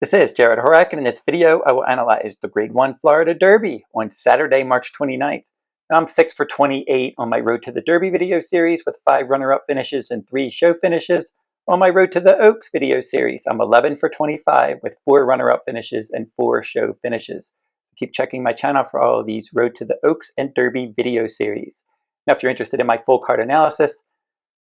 This is Jarrod Horak, and in this video I will analyze the Grade 1 Florida Derby on Saturday, March 29th. Now, I'm 6 for 28 on my Road to the Derby video series with 5 runner-up finishes and 3 show finishes. On my Road to the Oaks video series, I'm 11 for 25 with 4 runner-up finishes and 4 show finishes. Keep checking my channel for all of these Road to the Oaks and Derby video series. Now, if you're interested in my full card analysis,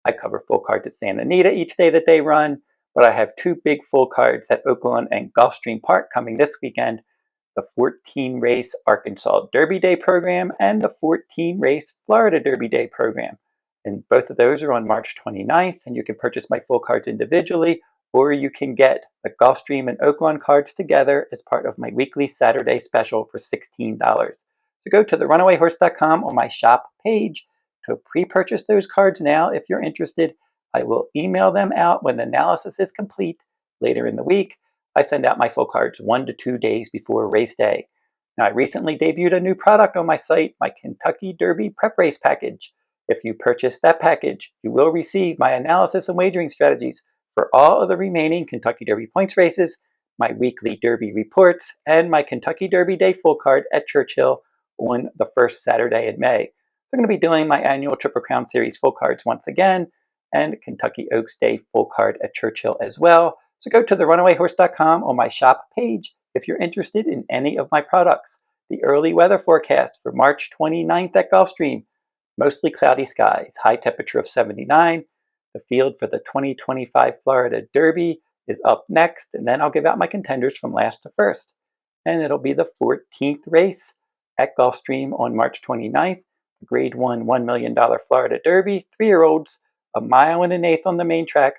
I cover full cards at Santa Anita each day that they run. But I have 2 big full cards at Oakland and Gulfstream Park coming this weekend, the 14-race Arkansas Derby Day program and the 14-race Florida Derby Day program. And both of those are on March 29th, and you can purchase my full cards individually, or you can get the Gulfstream and Oakland cards together as part of my weekly Saturday special for $16. So go to therunawayhorse.com on my shop page to pre-purchase those cards now if you're interested. I will email them out when the analysis is complete later in the week. I send out my full cards 1 to 2 days before race day. Now, I recently debuted a new product on my site, my Kentucky Derby Prep Race Package. If you purchase that package, you will receive my analysis and wagering strategies for all of the remaining Kentucky Derby points races, my weekly Derby reports, and my Kentucky Derby Day full card at Churchill on the first Saturday in May. I'm going to be doing my annual Triple Crown Series full cards once again, and Kentucky Oaks Day full card at Churchill as well. So go to therunawayhorse.com on my shop page if you're interested in any of my products. The early weather forecast for March 29th at Gulfstream: mostly cloudy skies, high temperature of 79. The field for the 2025 Florida Derby is up next, and then I'll give out my contenders from last to first. And it'll be the 14th race at Gulfstream on March 29th, the Grade 1 $1 million Florida Derby, 3-year-olds, a mile and an eighth on the main track.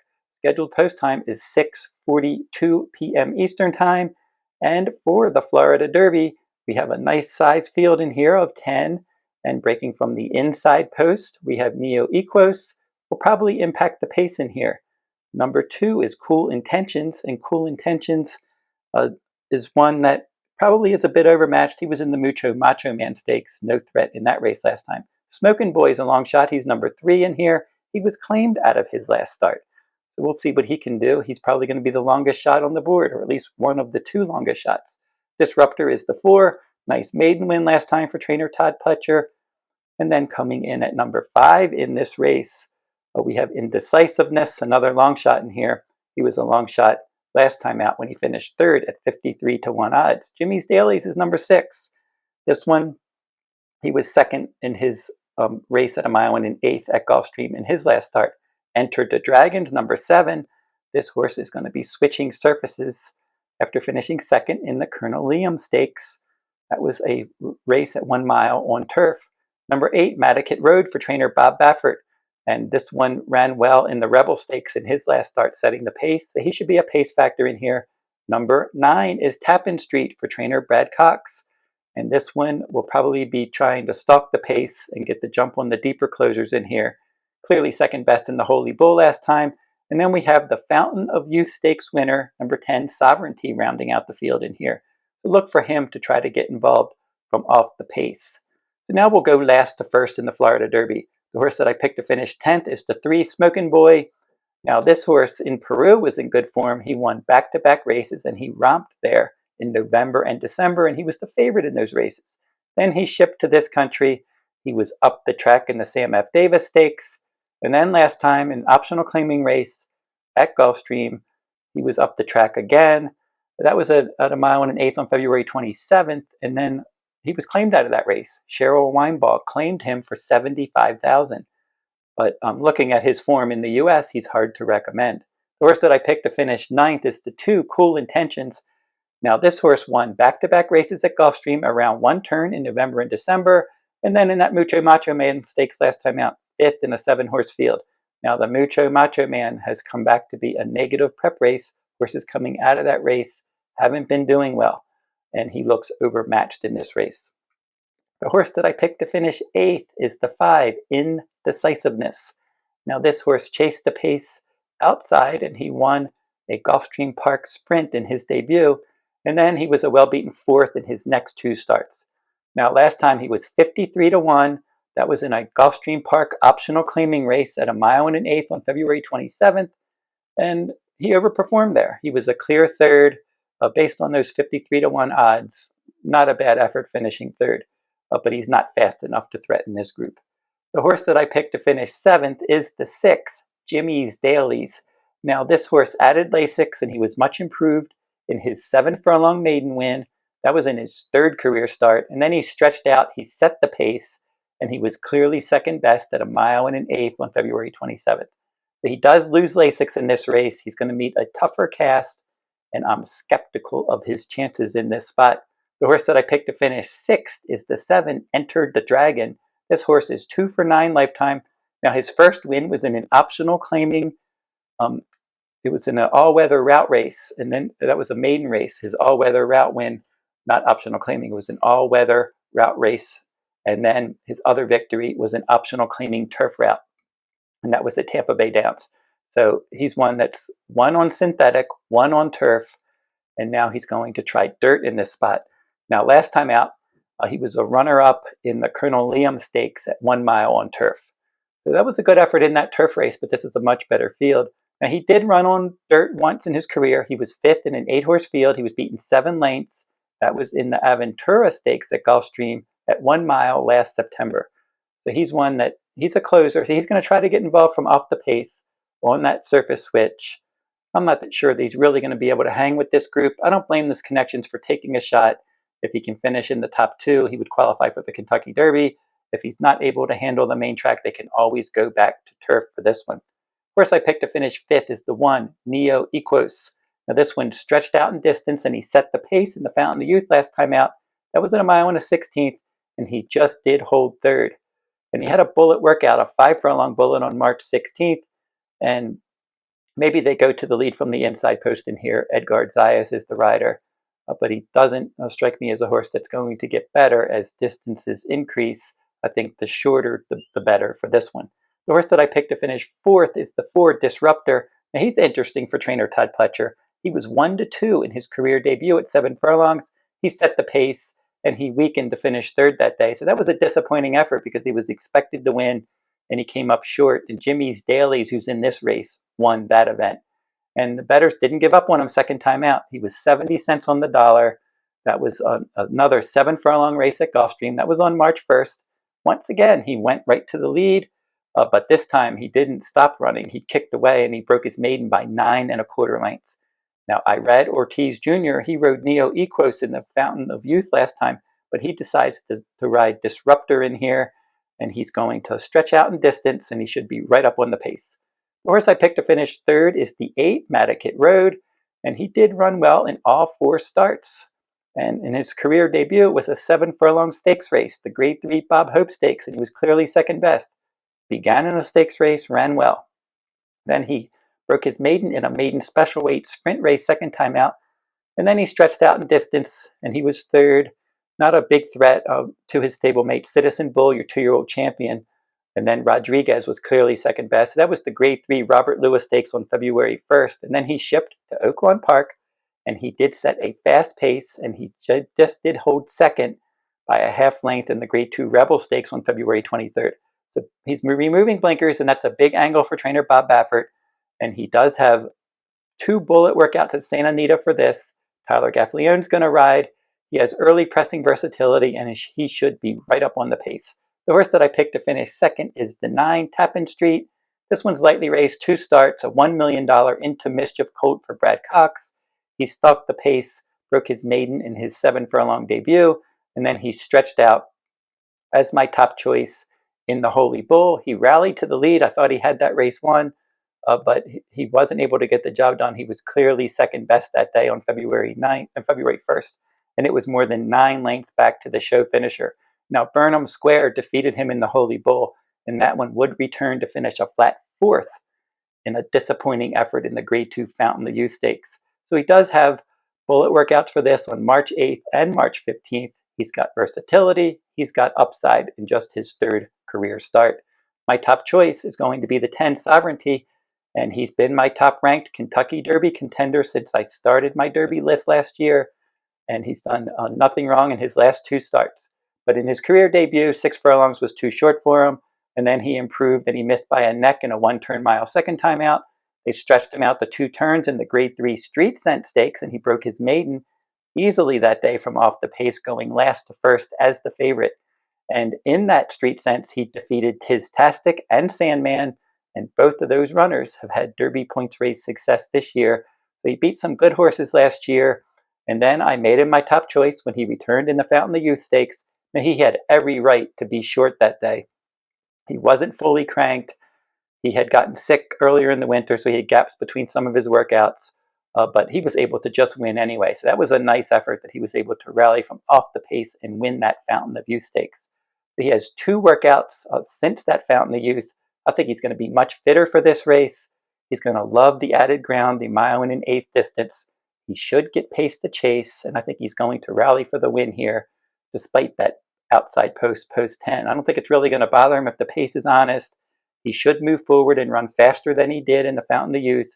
Scheduled post time is 6:42 p.m. Eastern time. And for the Florida Derby, we have a nice size field in here of 10. And breaking from the inside post, we have Neoequos. Will probably impact the pace in here. Number 2 is Cool Intentions, and Cool Intentions is one that probably is a bit overmatched. He was in the Mucho Macho Man Stakes, no threat in that race last time. Smoken Boy's a long shot. He's number 3 in here. He was claimed out of his last start. So we'll see what he can do. He's probably going to be the longest shot on the board, or at least one of the 2 longest shots. Disruptor is the 4. Nice maiden win last time for trainer Todd Pletcher. And then coming in at number 5 in this race, we have Indecisiveness, another long shot in here. He was a long shot last time out when he finished 3rd at 53 to 1 odds. Jimmy's Dailies is number 6. This one, he was 2nd in his race at a mile and an eighth at Gulfstream in his last start. Enterdadragon's number 7. This horse is going to be switching surfaces after finishing 2nd in the Colonel Liam Stakes. That was a race at 1 mile on turf. Number 8, Madaket Road for trainer Bob Baffert. And this one ran well in the Rebel Stakes in his last start, setting the pace. So he should be a pace factor in here. Number 9 is Tappan Street for trainer Brad Cox. And this one will probably be trying to stalk the pace and get the jump on the deeper closers in here. Clearly second best in the Holy Bull last time. And then we have the Fountain of Youth Stakes winner, number 10, Sovereignty, rounding out the field in here. So look for him to try to get involved from off the pace. So now we'll go last to first in the Florida Derby. The horse that I picked to finish 10th is the 3, Smoken Boy. Now this horse in Peru was in good form. He won back-to-back races and he romped there in November and December, and he was the favorite in those races. Then he shipped to this country. He was up the track in the Sam F. Davis Stakes. And then last time, in optional claiming race at Gulfstream, he was up the track again. That was at a mile and an eighth on February 27th. And then he was claimed out of that race. Cheryl Weinball claimed him for $75,000. But looking at his form in the U.S., he's hard to recommend. The horse that I picked to finish 9th is the 2, Cool Intentions. Now, this horse won back-to-back races at Gulfstream around 1 turn in November and December, and then in that Mucho Macho Man Stakes last time out, 5th in a 7-horse field. Now, the Mucho Macho Man has come back to be a negative prep race. Horses coming out of that race haven't been doing well, and he looks overmatched in this race. The horse that I picked to finish 8th is the 5, Indecisiveness. Now, this horse chased the pace outside, and he won a Gulfstream Park sprint in his debut. And then he was a well-beaten 4th in his next 2 starts. Now, last time he was 53 to 1. That was in a Gulfstream Park optional claiming race at a mile and an eighth on February 27th. And he overperformed there. He was a clear 3rd Based on those 53-1 odds, not a bad effort finishing third, but he's not fast enough to threaten this group. The horse that I picked to finish 7th is the 6, Jimmy's Dailies. Now, this horse added Lasix, and he was much improved in his 7-furlong maiden win. That was in his 3rd career start, and then he stretched out, he set the pace, and he was clearly second best at 1 mile and an eighth on February 27th. So he does lose Lasix in this race. He's going to meet a tougher cast, and I'm skeptical of his chances in this spot. The horse that I picked to finish 6th is the 7, Enterdadragon. This horse is 2 for 9 lifetime. Now, his first win was in an optional claiming. It was in an all-weather route race, and then that was a maiden race. His all-weather route win, not optional claiming, it was an all-weather route race. And then his other victory was an optional claiming turf route, and that was at Tampa Bay Downs. So he's one that's 1 on synthetic, 1 on turf, and now he's going to try dirt in this spot. Now, last time out, he was a runner-up in the Colonel Liam Stakes at 1 mile on turf. So that was a good effort in that turf race, but this is a much better field. Now, he did run on dirt once in his career. He was 5th in an 8-horse field. He was beaten 7 lengths. That was in the Aventura Stakes at Gulfstream at 1 mile last September. So he's one that, he's a closer. So he's going to try to get involved from off the pace on that surface switch. I'm not sure that he's really going to be able to hang with this group. I don't blame this Connections for taking a shot. If he can finish in the top 2, he would qualify for the Kentucky Derby. If he's not able to handle the main track, they can always go back to turf for this one. Of course, I picked to finish 5th is the 1, Neoequos. Now, this one stretched out in distance, and he set the pace in the Fountain of Youth last time out. That was at 1 mile and a 16th, and he just did hold 3rd. And he had a bullet workout, a 5-furlong bullet on March 16th, and maybe they go to the lead from the inside post in here. Edgard Zayas is the rider, but he doesn't strike me as a horse that's going to get better as distances increase. I think the shorter, the better for this one. The horse that I picked to finish 4th is the 4, Disruptor. Now, he's interesting for trainer Todd Pletcher. He was 1-2 in his career debut at 7 furlongs. He set the pace, and he weakened to finish 3rd that day. So that was a disappointing effort because he was expected to win, and he came up short. And Jimmy's Dailies, who's in this race, won that event. And the bettors didn't give up on him second time out. He was 70 cents on the dollar. That was another 7-furlong race at Gulfstream. That was on March 1st. Once again, he went right to the lead, but this time he didn't stop running. He kicked away, and he broke his maiden by 9 1/4 lengths. Now, I read Ortiz Jr., he rode Neoequos in the Fountain of Youth last time, but he decides to ride Disruptor in here, and he's going to stretch out in distance, and he should be right up on the pace. The horse I picked to finish 3rd is the 8, Madaket Road, and he did run well in all 4 starts. And in his career debut, it was a 7-furlong stakes race, the Grade 3 Bob Hope Stakes, and he was clearly second best. Began in a stakes race, ran well. Then he broke his maiden in a maiden special weight sprint race second time out, and then he stretched out in distance, and he was 3rd. Not a big threat to his stablemate, Citizen Bull, your 2-year-old champion. And then Rodriguez was clearly second best. That was the Grade 3 Robert Lewis Stakes on February 1st. And then he shipped to Oaklawn Park, and he did set a fast pace, and he just did hold second by a half length in the Grade 2 Rebel Stakes on February 23rd. So he's removing blinkers, and that's a big angle for trainer Bob Baffert. And he does have 2 bullet workouts at Santa Anita for this. Tyler Gaffleone's going to ride. He has early pressing versatility, and he should be right up on the pace. The horse that I picked to finish 2nd is the 9, Tappan Street. This one's lightly raced, 2 starts, a $1 million Into Mischief colt for Brad Cox. He stalked the pace, broke his maiden in his 7-furlong debut, and then he stretched out as my top choice in the Holy Bull. He rallied to the lead. I thought he had that race won, but he wasn't able to get the job done. He was clearly second best that day on February 1st, and it was more than 9 lengths back to the show finisher. Now, Burnham Square defeated him in the Holy Bull, and that one would return to finish a flat 4th in a disappointing effort in the Grade 2 Fountain of Youth Stakes. So he does have bullet workouts for this on March 8th and March 15th. He's got versatility. He's got upside in just his 3rd career start. My top choice is going to be the 10, Sovereignty, and he's been my top-ranked Kentucky Derby contender since I started my Derby list last year, and he's done nothing wrong in his last 2 starts. But in his career debut, 6 furlongs was too short for him, and then he improved, and he missed by a neck in a 1-turn mile second time out. They stretched him out to 2 turns in the Grade 3 Street Scent Stakes, and he broke his maiden easily that day from off the pace, going last to first as the favorite. And in that Street Sense, he defeated Tiztastic and Sandman, and both of those runners have had Derby points race success this year. So he beat some good horses last year, and then I made him my top choice when he returned in the Fountain of Youth Stakes. Now, he had every right to be short that day. He wasn't fully cranked. He had gotten sick earlier in the winter, so he had gaps between some of his workouts, but he was able to just win anyway. So that was a nice effort that he was able to rally from off the pace and win that Fountain of Youth Stakes. So he has 2 workouts since that Fountain of Youth. I think he's going to be much fitter for this race. He's going to love the added ground, the 1 1/8 distance. He should get pace to chase, and I think he's going to rally for the win here, despite that outside post 10. I don't think it's really going to bother him if the pace is honest. He should move forward and run faster than he did in the Fountain of Youth,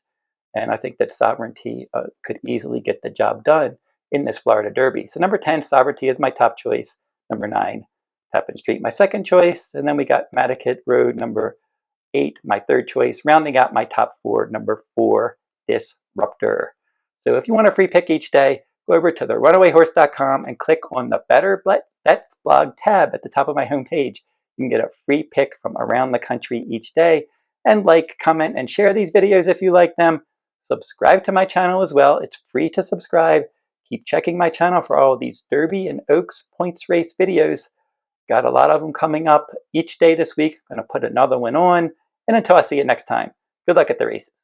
and I think that Sovereignty could easily get the job done in this Florida Derby. So number 10, Sovereignty, is my top choice. Number 9, Tappan Street, my second choice. And then we got Madaket Road, number 8, my third choice. Rounding out my top 4, number 4, Disruptor. So if you want a free pick each day, go over to therunawayhorse.com and click on the Better Bets blog tab at the top of my homepage. You can get a free pick from around the country each day. And like, comment, and share these videos if you like them. Subscribe to my channel as well. It's free to subscribe. Keep checking my channel for all of these Derby and Oaks points race videos. Got a lot of them coming up each day this week. I'm going to put another one on. And until I see you next time, good luck at the races.